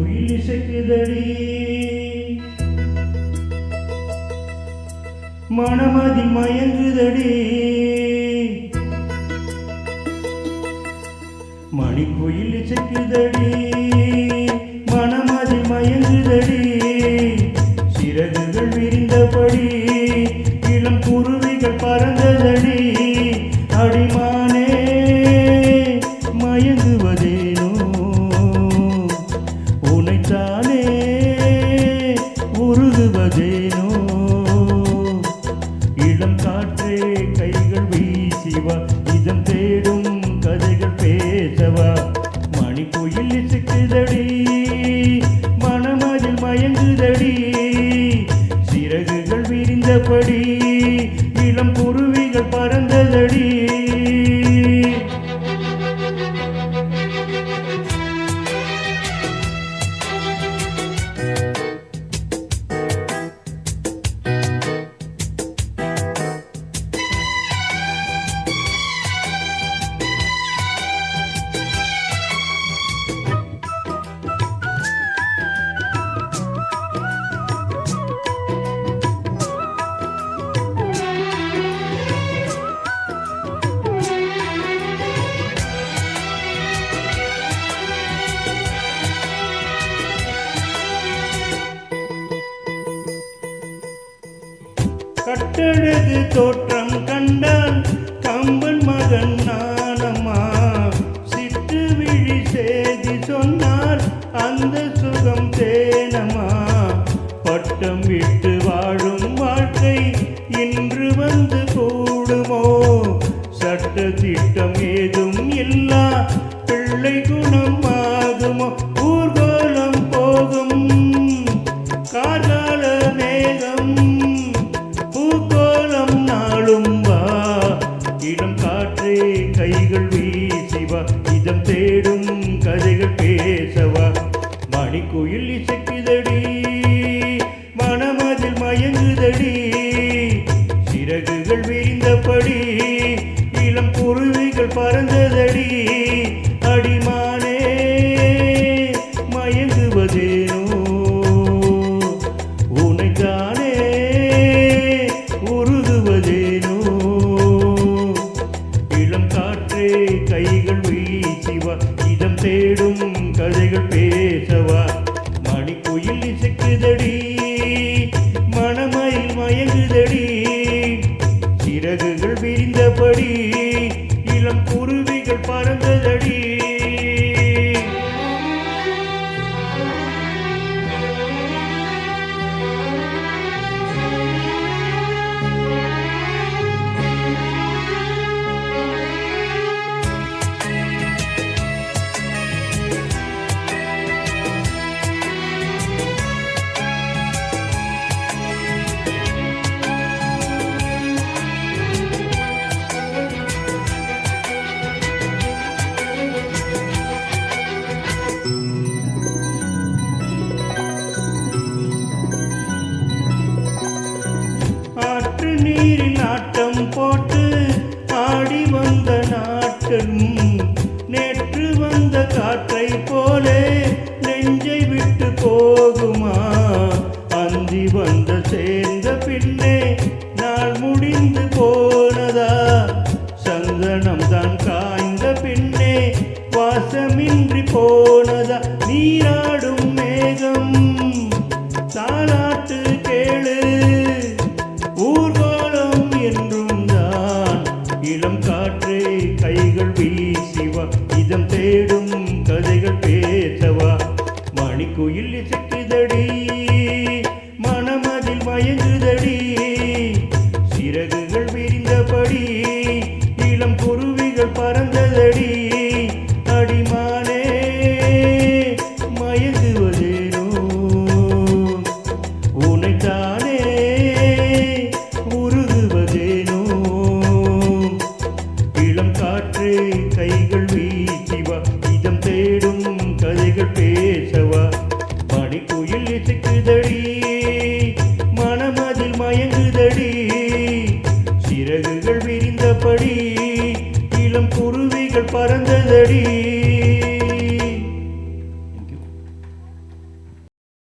மணிக்குயில் இசைக்குதடி மனமதில் மயங்குதடி மணிக்குயில் இசைக்குதடி மனமதில் மயங்குதடி சிறகுகள் விரிந்தபடி இளம் குருவிகள் பறந்ததடி அடிமானே மயங்குவதேனோ உனைத்தானே உருகுவதேனோ இளம் காற்றே கைகள் வீசிவா இதம் தேடும் கதைகள் பேசவா மணிக்குயில் இசைக்குதடி மனமதில் மயங்குதடி சிறகுகள் விரிந்தபடி இளம் குருவிகள் பறந்ததடி கட்டழகு தோற்றம் கண்டான் கம்பன் மகன் நானம்மா சிட்டு விழி செய்தி சொன்னார் அந்த சுகம் தேனம்மா பட்டம் விட்டு வாழும் வாழ்க்கை இன்று வந்து கூடுமோ சட்ட திட்டம் ஏதும் இல்லா பிள்ளை குணம் ஆகுமோ ஊர்கோலம் போகும் கார்கால மேகம் பூக்கோலம் நாளும் வா இளம் காற்றே கைகள் வீசிவா இதம் தேடும் கதைகள் பேசவா மணிக்குயில் இசைக்குதடி மனமதில் மயங்குதடி சிறகுகள் விரிந்தபடி இளம் குருவிகள் பறந்ததடி அடிமானே மயங்குவதேனோ உனைத்தானே உருகுவதேனோ இளம் காற்றே கைகள் வீசிவா இதம் தேடும் கதைகள் பேசவா மணிக்குயில் இசைக்குதடி மனமதில் மயங்குதடி சிறகுகள் விரிந்தபடி இளம் குருவிகள் பறந்ததடி ஆற்று நீரில் ஆட்டம் போட்டு ஆடி வந்த நாட்களும் நேற்று வந்த காற்றை போலே நெஞ்சை விட்டு போகுமா அந்தி வந்த சேர்ந்த பின்னே நாள் முடிந்து போனதா சந்தனம் தான் காய்ந்த பின்னே வாசமின்றி போனதா நீராடும் மேகம் தாலாட்டு கேளு ஊர்வலம் என்றும் தான் இளம் காற்றே கைகள் வீசிவா இதம் தேடும் கதைகள் பேசவா மணிக்குயில் இசைக்குதடி மனமதில் மயங்குதடி சிறகுகள் விரிந்தபடி இளம் குருவிகள் பறந்ததடி அடிமானே மயங்குவதேனோ உனைத்தானே உருகுவதேனோ இளம் காற்றே கைகள் வீசிவா இதம் தேடும் கதைகள் பேசவா மணிக்குயில் இசைக்குதடி மனமதில் மயங்குதடி சிறகுகள் விரிந்தபடி இளம் குருவிகள் பறந்ததடி.